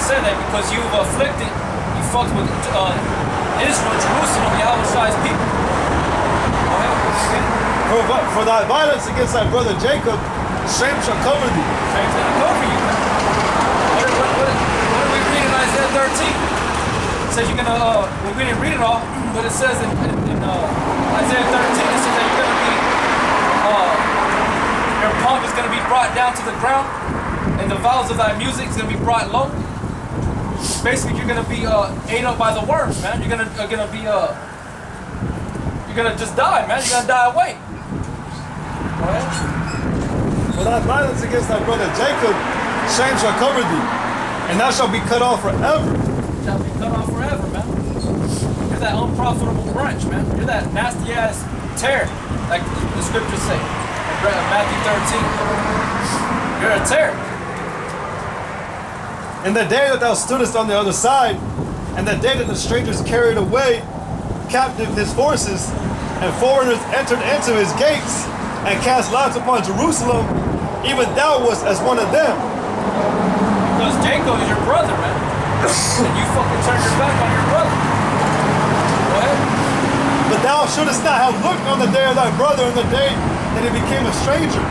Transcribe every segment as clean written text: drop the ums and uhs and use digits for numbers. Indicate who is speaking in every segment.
Speaker 1: said that because you've afflicted, you fucked with Israel, Jerusalem, Yahweh's people. Go ahead.
Speaker 2: For thy violence against thy brother Jacob, shame shall cover thee.
Speaker 1: Shame's gonna cover you, man. What are we reading in Isaiah 13? It says you're gonna, well, we didn't read it all, but it says in Isaiah 13, it says that you're gonna be, your pomp is gonna be brought down to the ground, and the vows of thy music is gonna be brought low. Basically, you're gonna be ate up by the worms, man. You're gonna be you're gonna just die, man. You're gonna die away. Go ahead.
Speaker 2: For thy violence against thy brother Jacob, shame shall cover thee, and thou shalt be cut off forever.
Speaker 1: Shall be cut off forever, man. You're that unprofitable branch, man. You're that nasty ass tear, like the scriptures say in Matthew 13. You're a tear.
Speaker 2: In the day that thou stoodest on the other side, and the day that the strangers carried away captive his forces, and foreigners entered into his gates, and cast lots upon Jerusalem, even thou wast as one of them.
Speaker 1: Because Jacob is your brother, man. And you fucking turned your back on your brother. Go ahead.
Speaker 2: But thou shouldest not have looked on the day of thy brother in the day that he became a stranger.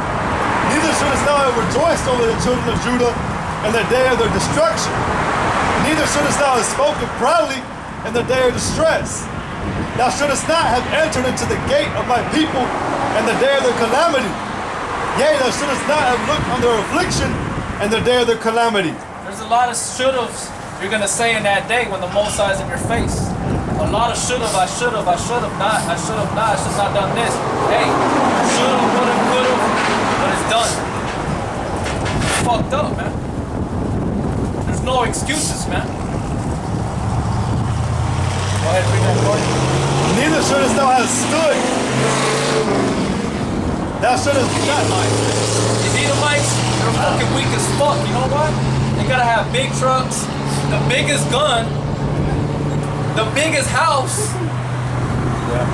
Speaker 2: Neither shouldest thou have rejoiced over the children of Judah in the day of their destruction. Neither shouldest thou have spoken proudly in the day of distress. Thou shouldest not have entered into the gate of my people in the day of their calamity. Yea, thou shouldest not have looked on their affliction in the day of their calamity.
Speaker 1: There's a lot of should-haves you're gonna say in that day when the Most High is in your face. A lot of should-have, I should have not done this. Hey, should-have, would-have, could-have, but it's done. It's fucked up, man. There's no excuses, man. Go ahead, read that part.
Speaker 2: Neither shouldest thou have stood. Thou shouldest not.
Speaker 1: These Edomites, they're fucking weak as fuck. You know what? They gotta have big trucks, the biggest gun, the biggest house.
Speaker 2: Yeah.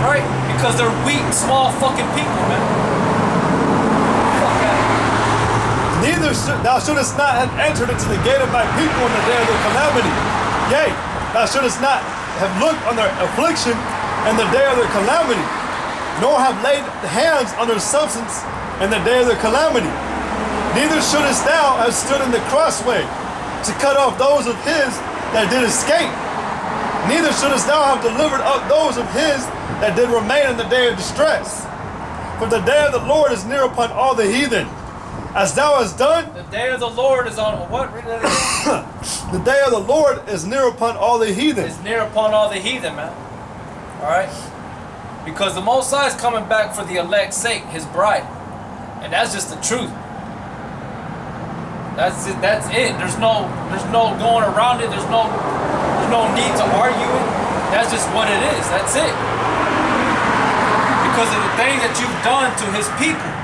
Speaker 1: Right? Because they're weak, small fucking people, man. Fuck that.
Speaker 2: Neither thou shouldest not have entered into the gate of my people in the day of their calamity. Yea, thou shouldest not have looked on their affliction in the day of their calamity, nor have laid hands on their substance in the day of their calamity. Neither shouldest thou have stood in the crossway to cut off those of his that did escape. Neither shouldest thou have delivered up those of his that did remain in the day of distress. For the day of the Lord is near upon all the heathen. As thou hast done,
Speaker 1: The day of the Lord is on what? Read that again.
Speaker 2: the day of the Lord is near upon all the heathen.
Speaker 1: It's near upon all the heathen, man. Alright? Because the Most High is coming back for the elect's sake, his bride. And that's just the truth. That's it. There's no going around it. There's no need to argue it. That's just what it is. That's it. Because of the things that you've done to his people.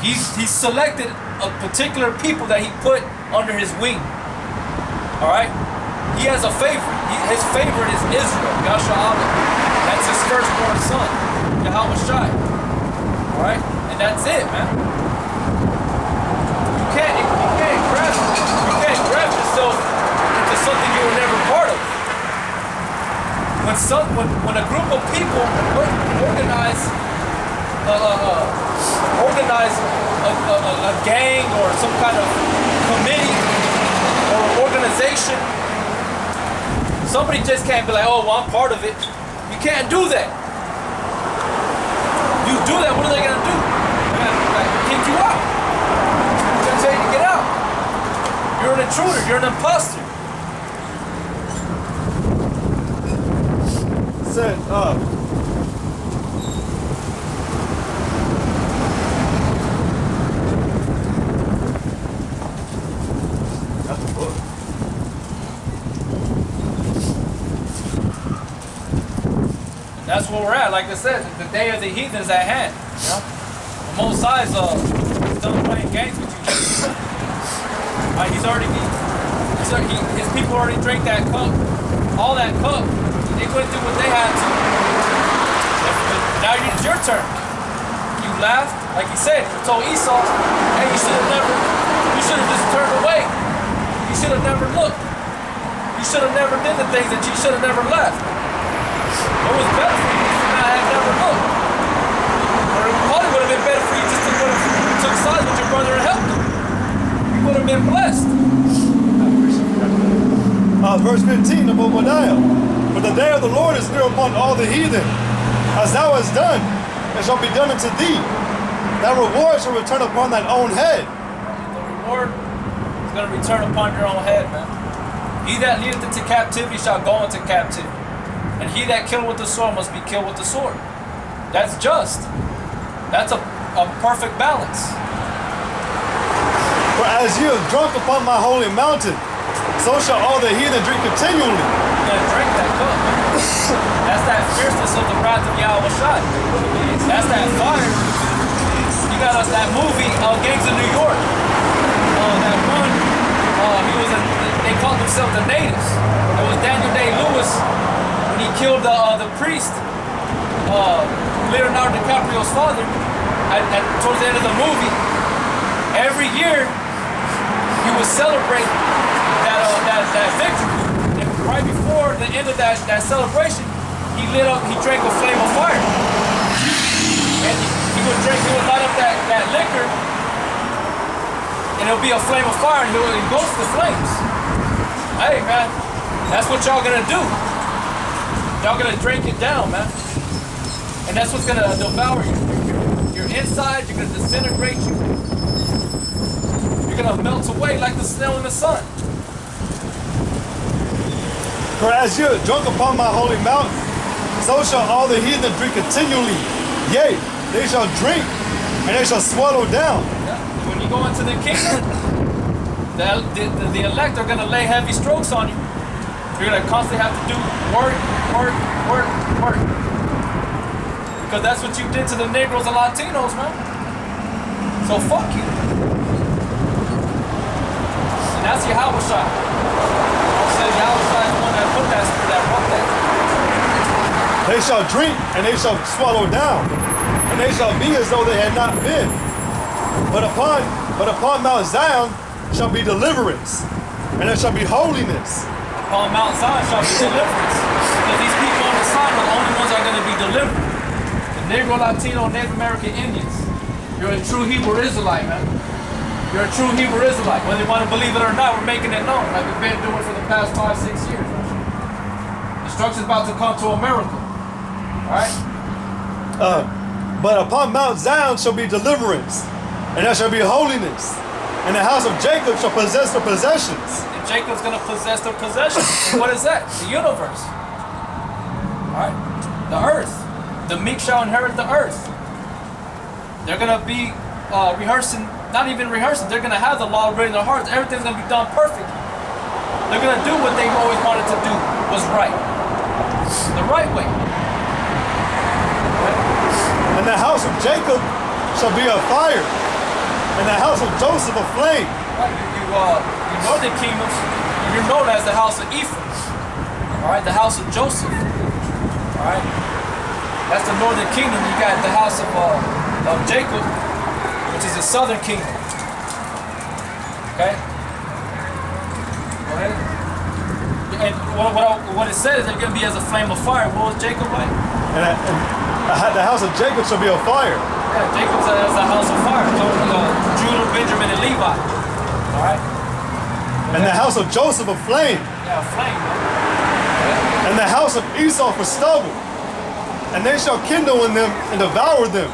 Speaker 1: He's selected a particular people that he put under his wing. Alright? He has a favorite. His favorite is Israel, Yahshua. That's his firstborn son, Yahweh Shai. Alright? And that's it, man. You can't grab yourself into something you were never part of. When a group of people organize a gang or some kind of committee or organization, somebody just can't be like, oh, well, I'm part of it. You can't do that. You do that, what are they gonna do? They're gonna kick you out. They're gonna tell you to get out. You're an intruder, you're an imposter.
Speaker 2: Said, that's the book.
Speaker 1: And that's where we're at. Like I said, the day of the heathen is at hand. You know? The Most High is done playing games with you. His people already drank that cup. All that cup. They went through what they had to. Now it's your turn. You laughed, like he said, he told Esau, hey, you should have just turned away. should have never looked. You should have never did the things that you should have never left. It was better for you to not have never looked. Or it probably would have been better for you just to took sides with your brother and helped him. You would have been blessed.
Speaker 2: Verse 15 of Obadiah. For the day of the Lord is near upon all the heathen. As thou hast done, it shall be done unto thee. Thy reward shall return upon thine own head.
Speaker 1: The reward is going to return upon your own head, man. He that leadeth into captivity shall go into captivity. And he that killed with the sword must be killed with the sword. That's just. That's a perfect balance.
Speaker 2: For as you have drunk upon my holy mountain, so shall all the heathen drink continually.
Speaker 1: You're going to drink that cup. That's that fierceness of the wrath of Yahweh Shai. That's that fire. You got us that movie, Gangs of New York. That one, they called themselves the natives. It was Daniel Day-Lewis when he killed the priest, Leonardo DiCaprio's father, towards the end of the movie. Every year, he would celebrate that victory. And right before the end of that celebration, he drank a flame of fire. And he would light up that liquor, and it'll be a flame of fire, and it'll engulf the flames. Hey, man, that's what y'all gonna do. Y'all gonna drink it down, man. And that's what's gonna devour you. Your inside, you're gonna disintegrate you. You're gonna melt away like the snow in the sun.
Speaker 2: For as you have drunk upon my holy mountain, so shall all the heathen drink continually. Yea, they shall drink, and they shall swallow down.
Speaker 1: Yeah. When you go into the kingdom, the elect are going to lay heavy strokes on you. You're going to constantly have to do work. Because that's what you did to the Negroes and Latinos, man. So fuck you. And that's Yahweh Shai. Yahweh Shai is the one that put that spirit, that wrote that.
Speaker 2: They shall drink, and they shall swallow down, and they shall be as though they had not been. But upon Mount Zion shall be deliverance, and there shall be holiness.
Speaker 1: Upon Mount Zion shall be deliverance. Because these people on the side are the only ones that are going to be delivered. The Negro, Latino, Native American Indians. You're a true Hebrew Israelite, man. You're a true Hebrew Israelite. Whether you want to believe it or not, we're making it known, like we've been doing for the past 5-6 years. Destruction's about to come to America. Alright?
Speaker 2: But upon Mount Zion shall be deliverance, and there shall be holiness, and the house of Jacob shall possess their possessions.
Speaker 1: And Jacob's going to possess their possessions. And what is that? The universe. Alright? The earth. The meek shall inherit the earth. They're going to be rehearsing, not even rehearsing, they're going to have the law written in their hearts. Everything's going to be done perfect. They're going to do what they've always wanted to do was right. The right way.
Speaker 2: And the house of Jacob shall be a fire, and the house of Joseph a flame.
Speaker 1: Right, you northern kingdoms, you're known as the house of Ephraim. Alright, the house of Joseph. Alright? That's the northern kingdom. You got the house of Jacob, which is the southern kingdom. Okay? Go ahead. And what it says is they're going to be as a flame of fire. What was Jacob like?
Speaker 2: And the house of Jacob shall be a fire.
Speaker 1: Yeah, Jacob's as a house of fire. So, Judah, Benjamin, and Levi. All right?
Speaker 2: And the house of Joseph a flame.
Speaker 1: Yeah, a flame. Yeah.
Speaker 2: And the house of Esau for stubble. And they shall kindle in them and devour them.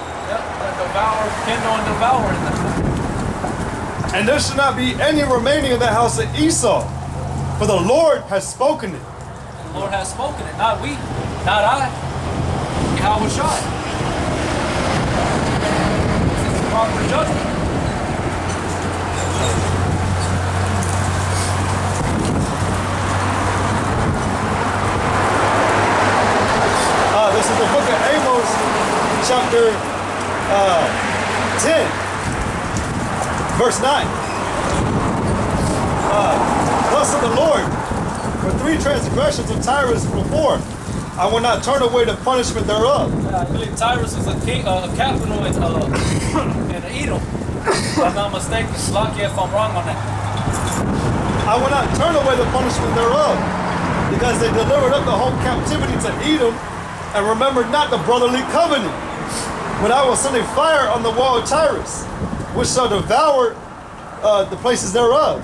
Speaker 1: Kindle and devour them.
Speaker 2: And there shall not be any remaining of the house of Esau, for the Lord has spoken it.
Speaker 1: The Lord has spoken it, not we, not I. Yahweh Shai. This is proper judgment.
Speaker 2: This is the book of Amos, chapter 10, verse 9. Thus said the Lord, for 3 transgressions of Tyrus before, I will not turn away the punishment thereof.
Speaker 1: I believe Tyrus is a capital in Edom. If I'm not mistaken, Slovakia if I'm wrong on that.
Speaker 2: I will not turn away the punishment thereof, because they delivered up the whole captivity to Edom, and remembered not the brotherly covenant. But I will send a fire on the wall of Tyrus, which shall devour the places thereof.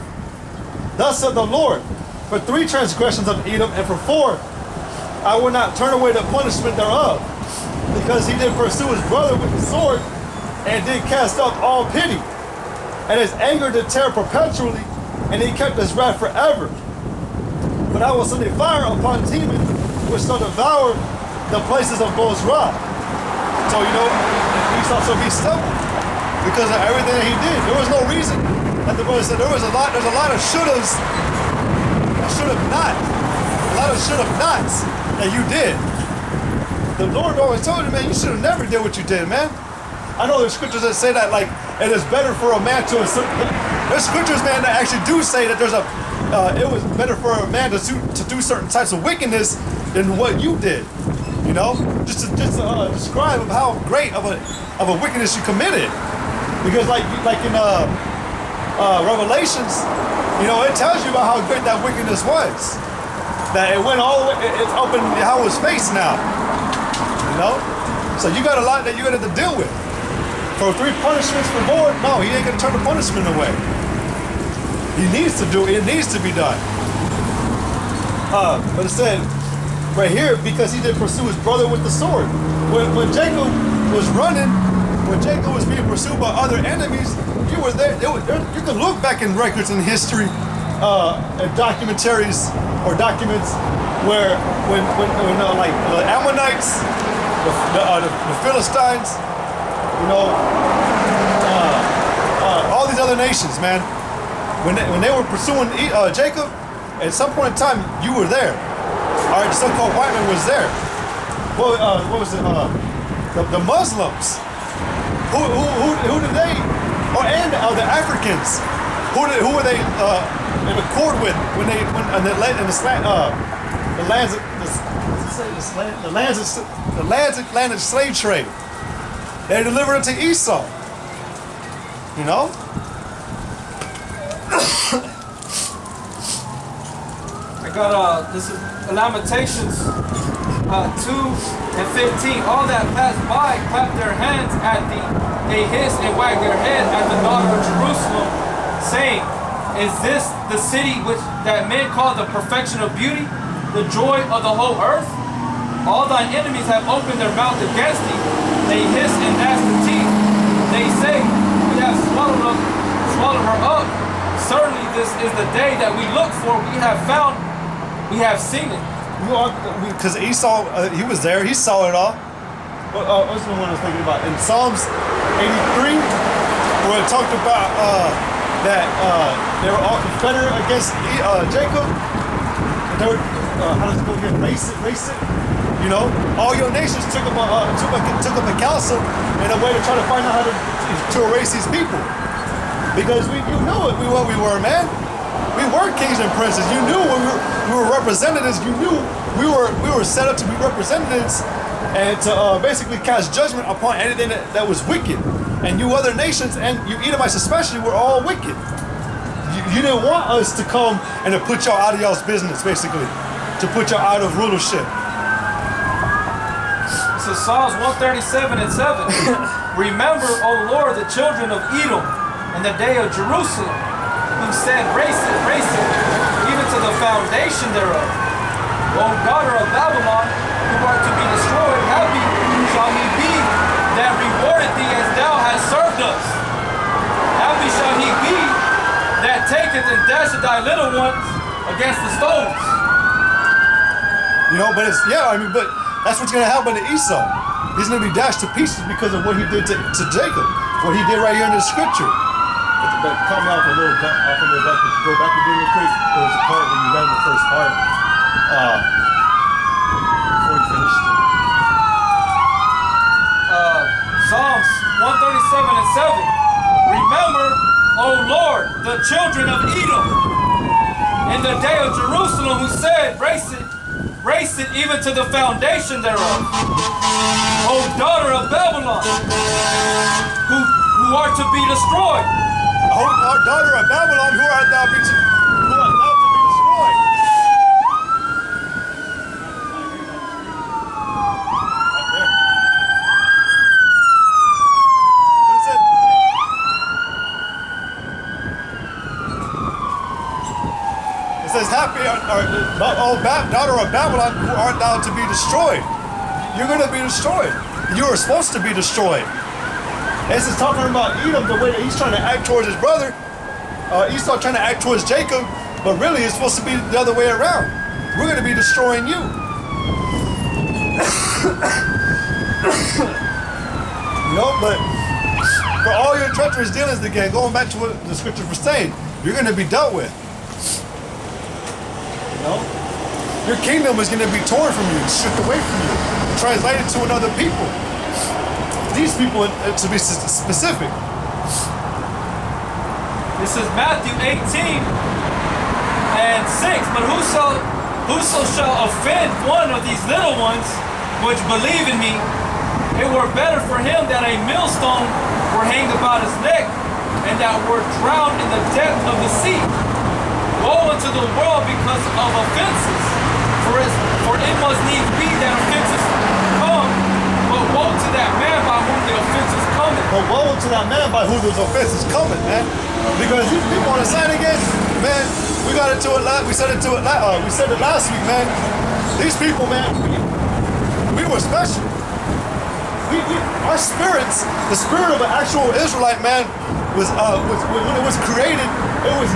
Speaker 2: Thus said the Lord, for 3 transgressions of Edom, and for 4, I will not turn away the punishment thereof, because he did pursue his brother with the sword, and did cast off all pity, and his anger did tear perpetually, and he kept his wrath forever. But I will send a fire upon Teman, which shall devour the places of Bozrah. So, Esau shall be stumbled because of everything that he did. There was no reason. Like the brother said, there's a lot of should-haves, should-have not. A lot of should-have nots that you did. The Lord always told you, man, you should have never did what you did, man. I know there's scriptures that say that, like, it is better for a man to assert. There's scriptures, man, that actually do say that there's it was better for a man to do certain types of wickedness than what you did. Just to describe of how great of a wickedness you committed. Because like in Revelations, it tells you about how great that wickedness was. That it went all the way, it's up in Yahweh's face now. So you got a lot that you got to deal with. For 3 punishments for Lord, no, he ain't gonna turn the punishment away. He needs to do it, needs to be done. But it said right here, because he did pursue his brother with the sword. When Jacob was running, when Jacob was being pursued by other enemies, you were there. You can look back in records in history, and documentaries or documents where when like the Ammonites, the Philistines, all these other nations, man, when they were pursuing Jacob, at some point in time, you were there. All right, the so-called white man was there. Well, what was it? The Muslims. Who did they? And the Africans. Who were they in accord with when the Atlantic slave trade? They delivered it to Esau.
Speaker 1: I got this is Lamentations 2:15. All that passed by clapped their hands at they hissed and wagged their head at the daughter of Jerusalem, saying, "Is this the city which that men call the perfection of beauty, the joy of the whole earth? All thine enemies have opened their mouth against thee. They hiss and gnash their teeth. They say, we have swallowed her up. Certainly this is the day that we look for. We have found, we have seen it."
Speaker 2: Because Esau, he was there. He saw it all. What's the one I was thinking about? In Psalms 83, where it talked about that they were all confederate against Jacob. They were, how does it go here? Race it. All your nations took up a council in a way to try to find out how to erase these people. Because you knew what we were, man. We were kings and princes. You knew we were representatives. You knew we were set up to be representatives and to basically cast judgment upon anything that was wicked. And you other nations, and you Edomites especially, were all wicked. You didn't want us to come and to put y'all out of y'all's business, basically. To put y'all out of rulership.
Speaker 1: This is Psalms 137:7. Remember, O Lord, the children of Edom and the day of Jerusalem, who said, race it, even to the foundation thereof. O daughter of Babylon, who art to be destroyed, happy shall he be that rewarded thee as thou hast served us. Happy shall he be that taketh and dasheth thy little ones against the stones.
Speaker 2: But that's what's going to happen to Esau. He's going to be dashed to pieces because of what he did to Jacob, what he did right here in the scripture. But coming off a little back, go back again real quick. There was a part when you read the first part. Before you finished it.
Speaker 1: Psalms 137:7. Remember, O Lord, the children of Edom, in the day of Jerusalem, who said, race it even to the foundation thereof. O daughter of Babylon, who are to be destroyed.
Speaker 2: O daughter of Babylon, who art thou says, happy daughter of Babylon, who art thou to be destroyed. You're going to be destroyed. You are supposed to be destroyed. This is talking about Edom, the way that he's trying to act towards his brother. Esau trying to act towards Jacob, but really it's supposed to be the other way around. We're going to be destroying you. But for all your treacherous dealings again, going back to what the scriptures were saying, you're going to be dealt with. Your kingdom is going to be torn from you, stripped away from you, translated to another people. These people, to be specific.
Speaker 1: This is Matthew 18 and 6. But whoso shall offend one of these little ones which believe in me, it were better for him that a millstone were hanged about his neck, and that were drowned in the depth of the sea. Woe unto the world because of offenses, for it must needs be that offenses come, but woe to that man by whom the offenses cometh.
Speaker 2: But woe to that man by whom those offenses cometh, man. Because these people on the side again, man, we got into it we said it last week, man. These people, man, we were special. Our spirits, the spirit of an actual Israelite man was when it was created, it was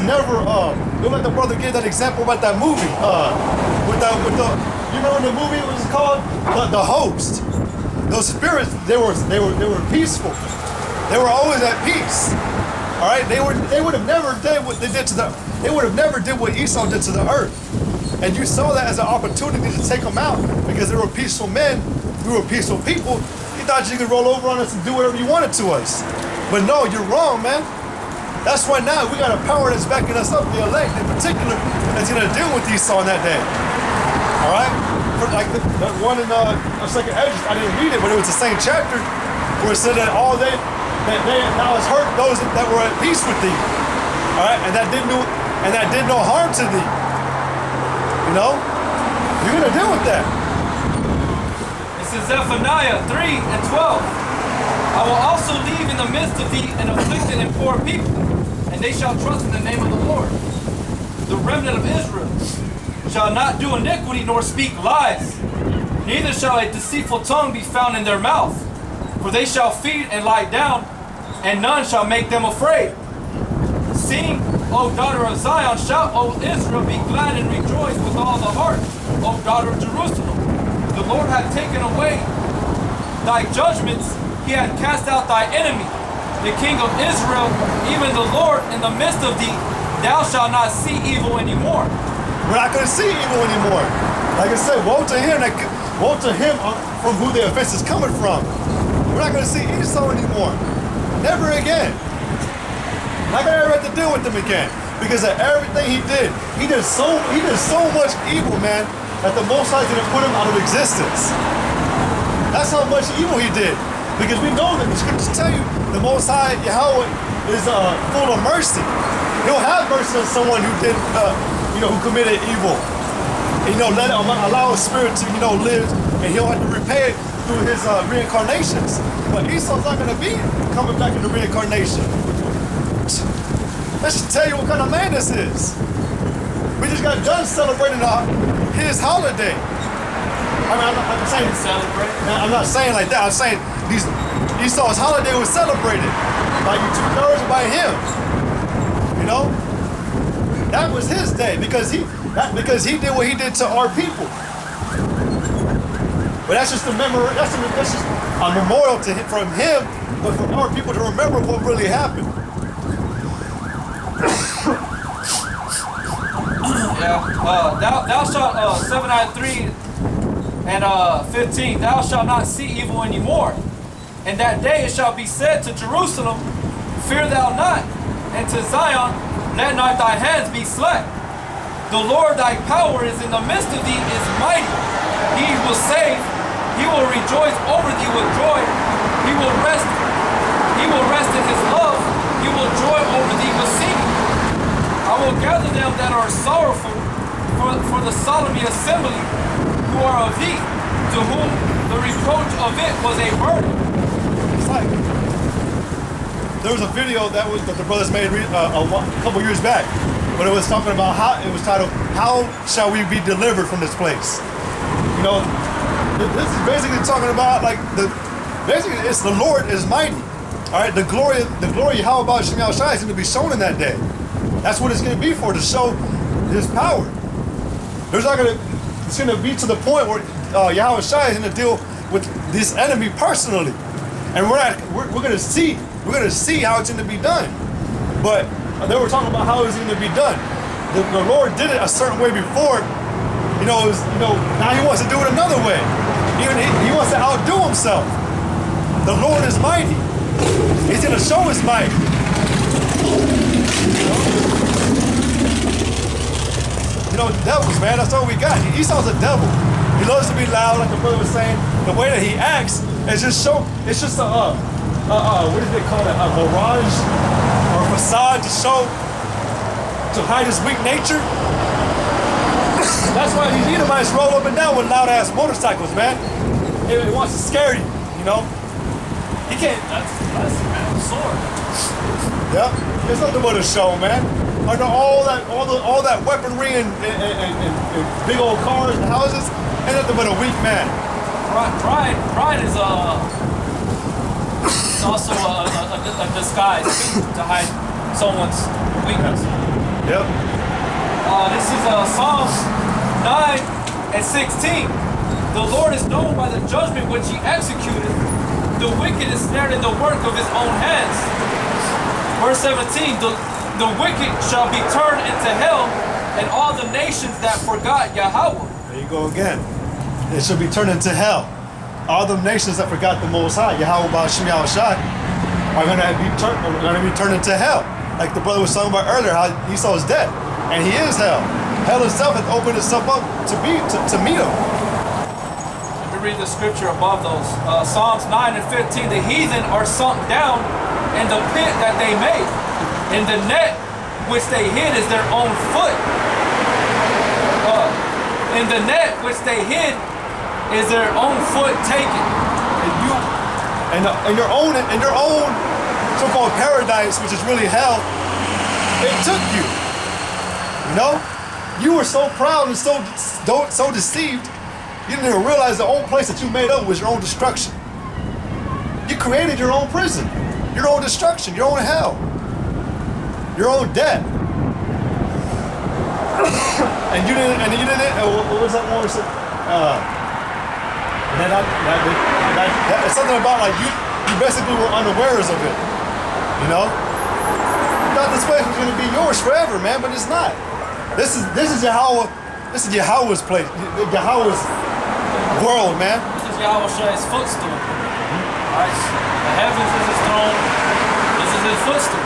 Speaker 2: never like the brother gave that example about that movie. You know in the movie it was called the Host. Those spirits, they were peaceful. They were always at peace. All right, they would have never did what they did they would have never did what Esau did to the earth. And you saw that as an opportunity to take them out because they were peaceful men. We were peaceful people. You thought you could roll over on us and do whatever you wanted to us. But no, you're wrong, man. That's why now we got a power that's backing us up, the elect in particular, that's going to deal with Esau on that day. All right? Like the one in Second Esdras, I didn't read it, but it was the same chapter where it said that thou hast hurt those that were at peace with thee. All right? And that did no harm to thee. You're going to deal with that.
Speaker 1: This is Zephaniah 3 and 12. I will also leave in the midst of thee an afflicted and poor people, and they shall trust in the name of the Lord. The remnant of Israel shall not do iniquity nor speak lies, neither shall a deceitful tongue be found in their mouth. For they shall feed and lie down, and none shall make them afraid. Sing, O daughter of Zion, shout, O Israel, be glad and rejoice with all the heart, O daughter of Jerusalem. The Lord hath taken away thy judgments, he hath cast out thy enemy, the King of Israel, even the Lord in the midst of thee. Thou shalt not see evil anymore.
Speaker 2: We're not going to see evil anymore. Like I said, woe to him from who the offense is coming from. We're not going to see Esau anymore. Never again. Not going to ever have to deal with him again because of everything he did. He did so much evil, man, that the Most High didn't put him out of existence. That's how much evil he did. Because we know that the scriptures tell you the Most High, Yahweh, is full of mercy. He'll have mercy on someone who did, who committed evil. And, allow his spirit to, live, and he'll have to repay it through his reincarnations. But Esau's not going to be coming back in the reincarnation. That should tell you what kind of man this is. We just got done celebrating his holiday. I'm saying
Speaker 1: celebrate.
Speaker 2: I'm not saying like that. I'm saying Esau's holiday was celebrated by you 2/3 by him. That was his day because he did what he did to our people. But that's just a memory. That's just a memorial to him, from him, but for our people to remember what really happened.
Speaker 1: Thou shalt, Zephaniah 3 and 15, thou shalt not see evil anymore. And that day it shall be said to Jerusalem, fear thou not, and to Zion, let not thy hands be slack. The Lord thy power is in the midst of thee, is mighty. He will save, he will rejoice over thee with joy. He will rest in his love. He will joy over thee with singing. I will gather them that are sorrowful for the solemn assembly who are of thee, to whom the reproach of it was a burden.
Speaker 2: It's like there was a video that the brothers made a couple years back but it was talking about how it was titled, "How shall we be delivered from this place?" You know, this is basically talking about like basically it's the Lord is mighty. All right, the glory how about Shem Yahushua is going to be shown in that day. That's what it's going to be for, to show His power. There's not going to, it's going to be to the point where Yahushua is going to deal with this enemy personally, and we're going to see how it's going to be done. But they were talking about how it's going to be done. The Lord did it a certain way before. Now He wants to do it another way. Even he wants to outdo Himself. The Lord is mighty. He's going to show His might. The devils, man, that's all we got. Esau's a devil. He loves to be loud, like the brother was saying. The way that he acts is just it's just what do they call it? A mirage or a facade to hide his weak nature. That's why these Edomites roll up and down with loud ass motorcycles, man. It wants to scare you, He can't.
Speaker 1: That's a sword.
Speaker 2: Yep. It's nothing but a show, man. Under all that weaponry and big old cars and houses, ain't nothing but a weak man.
Speaker 1: Pride is also a disguise to hide someone's weakness.
Speaker 2: Yep.
Speaker 1: This is Psalms 9 and 16. The Lord is known by the judgment which He executed. The wicked is snared in the work of his own hands. Verse 17. The wicked shall be turned into hell, and all the nations that forgot Yahweh.
Speaker 2: There you go again. It shall be turned into hell. All the nations that forgot the Most High, Yahweh Ba'Shem Yahushua, are going to be turned into hell. Like the brother was talking about earlier, how Esau is dead, and he is hell. Hell itself has opened itself up to meet him.
Speaker 1: Let me read the scripture above those. Psalms 9 and 15. The heathen are sunk down in the pit that they made. In the net which they hid is their own foot. In the net which they hid is their own foot taken.
Speaker 2: And your own so-called paradise, which is really hell, it took you. You were so proud and so deceived, you didn't even realize the only place that you made up was your own destruction. You created your own prison, your own destruction, your own hell. Your own death. and you didn't, what was that one? It's something about like you basically were unawares of it. You thought this place was going to be yours forever, man, but it's not. This is Yahweh. This is Yahweh's place. Yahweh's world, man.
Speaker 1: This is Yahweh's footstool. Right? The heavens is His throne. This is His footstool.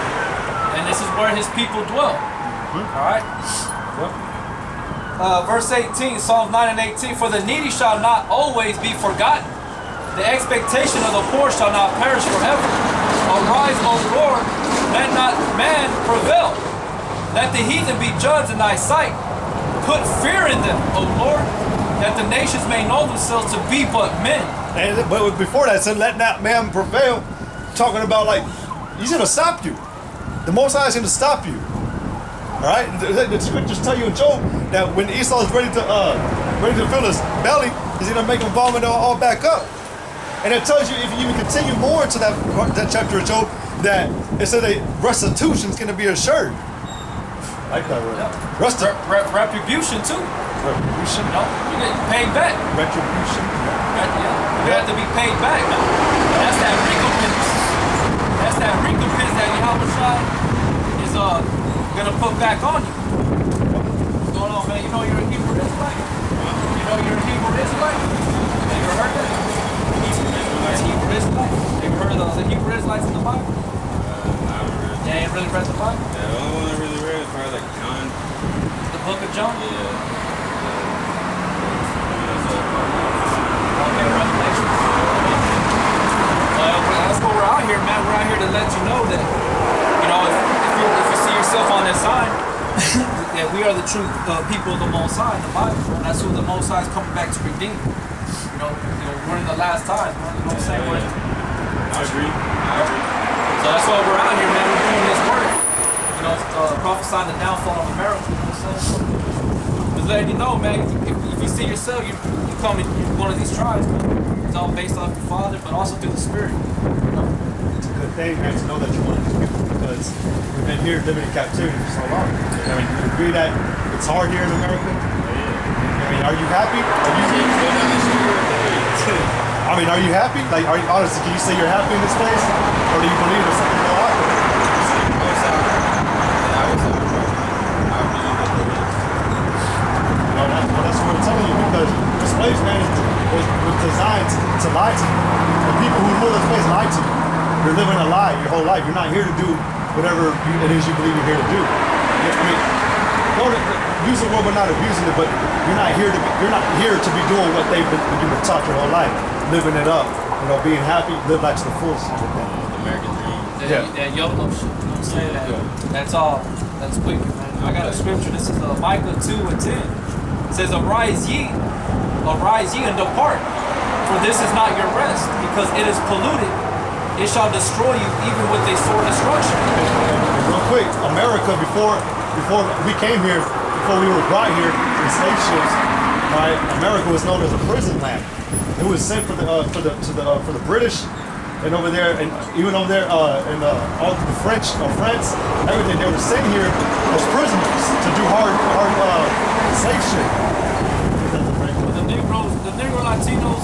Speaker 1: And this is where His people dwell. Alright?
Speaker 2: Yep.
Speaker 1: Verse 18, Psalms 9 and 18. For the needy shall not always be forgotten. The expectation of the poor shall not perish forever. Arise, O Lord, let not man prevail. Let the heathen be judged in Thy sight. Put fear in them, O Lord, that the nations may know themselves to be but men.
Speaker 2: But before that, it said, let not man prevail. Talking about like, He's going to stop you. The Most High is going to stop you. All right? The scriptures tell you in Job that when Esau is ready to fill his belly, He's going to make him vomit all back up. And it tells you, if you even continue more into that chapter of Job, that it said that restitution is going to be assured. I like that word.
Speaker 1: Yeah. Retribution too.
Speaker 2: Retribution?
Speaker 1: You get paid back.
Speaker 2: Retribution.
Speaker 1: You have to be paid back. That's that recompense. That's that recompense that Yahweh is gonna put back on you. What's going on, man? You're a Hebrew Israelite? You're a Hebrew Israelite? Have you ever heard that? Hebrew Israelite? Have you ever heard of those Hebrew Israelites in the Bible?
Speaker 3: I haven't read.
Speaker 1: You ain't really read the Bible?
Speaker 3: Yeah, the only one I really read is probably like John.
Speaker 1: The book of John?
Speaker 3: Yeah.
Speaker 1: Okay, Revelation. That's what we're out here, man. We're out here to let you know that, if you see yourself on this sign, that we are the true people of the Most High in the Bible. And that's who the Most High is coming back to redeem. We're in the last times, man. You know what I'm saying?
Speaker 3: I agree.
Speaker 1: So that's why we're out here, man. We're doing this work. prophesying the downfall of America. You know what I'm saying? Just letting you know, man. If you see yourself, you come in one of these tribes, man. It's all based off your father, but also through the spirit. You know?
Speaker 2: It's a good thing, man, to know that you're one of these people because we've been here living in captivity for so long. I mean, you agree that it's hard here in America? I mean, are you happy? I mean, are you happy? Like, honestly, can you say you're happy in this place? Or do you believe there's something more out there? That's what I'm telling you because this place, man, was designed to lie to you. The people who rule this place lie to you. You're living a lie your whole life. You're not here to do whatever it is you believe you're here to do. I mean, don't use the word but not abusing it, but you're not here to be doing what you've been taught your whole life, living it up, being happy, live life to the fullest.
Speaker 3: The American dream.
Speaker 1: That YOLO shit, you know what I'm saying? That's all. That's wicked, man. I got a scripture. This is Micah 2:10. It says, arise ye and depart, for this is not your rest, because it is polluted. It shall destroy you even with a sore destruction.
Speaker 2: Real quick, America, before we came here, before we were brought here in slave ships, right? America was known as a prison land. It was sent for the British, and over there, and even over there, in all the France, everything they were sent here as prisoners to do hard slave shit.
Speaker 1: The Negro Latinos,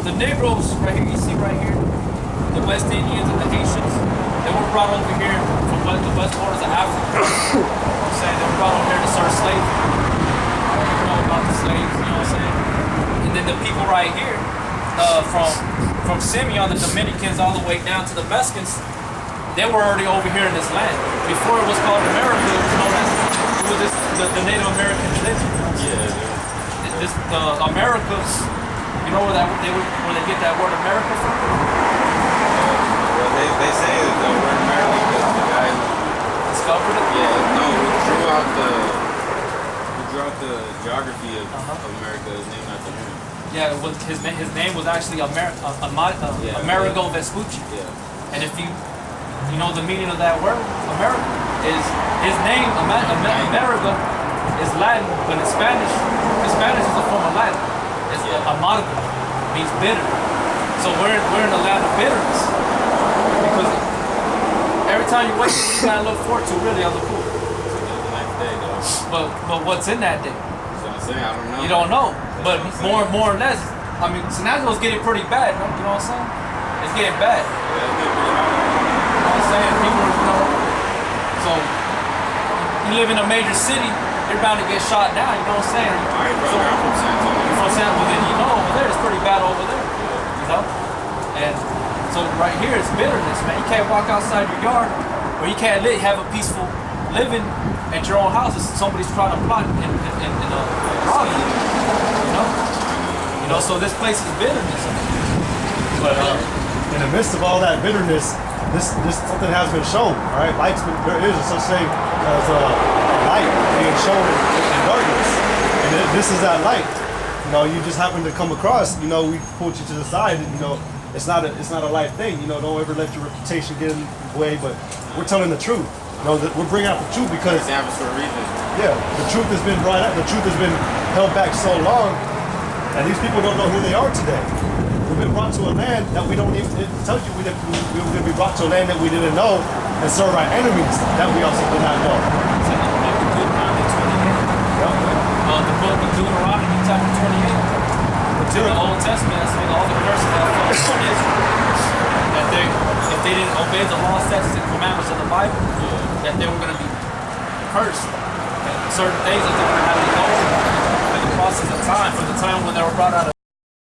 Speaker 1: the Negroes right here, you see right here, the West Indians and the Haitians, they were brought over here from the west borders of Africa. You know what I'm saying? They were brought over here to serve slavery. You know about the slaves, you know what I'm saying? And then the people right here, from Simeon, the Dominicans, all the way down to the Mexicans, they were already over here in this land. Before it was called America, it was known as the Native American religion. The Americas, you know where they get that word America from?
Speaker 3: Well, they say that the word America because the guy who
Speaker 1: discovered it.
Speaker 3: Yeah, no, who drew out the geography of America is named after him.
Speaker 1: Yeah, his name was actually Amerigo Vespucci.
Speaker 3: Yeah.
Speaker 1: And if you know the meaning of that word, America is his name. Amerigo is Latin, but in Spanish is a form of Latin. It's amargo, means bitter. So we're in the land of bitterness because every time you wake up, you gotta look forward to really on the pool.
Speaker 3: The next day, though.
Speaker 1: But what's in that day?
Speaker 3: That's what I'm saying. I don't know.
Speaker 1: You don't know. But more or less, I mean, Sinaloa's getting pretty bad. You know what I'm saying? It's getting bad.
Speaker 3: Yeah, it's getting pretty hard.
Speaker 1: You know what I'm saying? People, so you live in a major city, you're bound to get shot down. You know what I'm saying?
Speaker 3: I ain't brother. I'm from San Antonio.
Speaker 1: You're from San Antonio, then you know over there it's pretty bad over there. You know? And so right here it's bitterness, man. You can't walk outside your yard, or you can't have a peaceful living at your own house if somebody's trying to plot and rob you. You know, so this place is bitterness.
Speaker 2: But in the midst of all that bitterness, this something has been shown. All right, there is a such thing as a light being shown in darkness, and this is that light. You just happen to come across. We pulled you to the side, and it's not a light thing. Don't ever let your reputation get in the way. But we're telling the truth. We're bringing out the truth because
Speaker 3: It happens for a reason.
Speaker 2: yeah, the truth has been brought out. The truth has been held back so long, and these people don't know who they are today. We've been brought to a land that we don't even. It tells you we were going to be brought to a land that we didn't know and serve our enemies that we also did not know.
Speaker 1: It's in the book of Deuteronomy 28. The book of Deuteronomy chapter 28. It's in the Old Testament. That's like all the curses that fell upon Israel. That if they didn't obey the law, statutes, and commandments of the Bible, that they were going to be cursed. And certain things that they were going to have to go through in the process of time, from the time when they were brought out of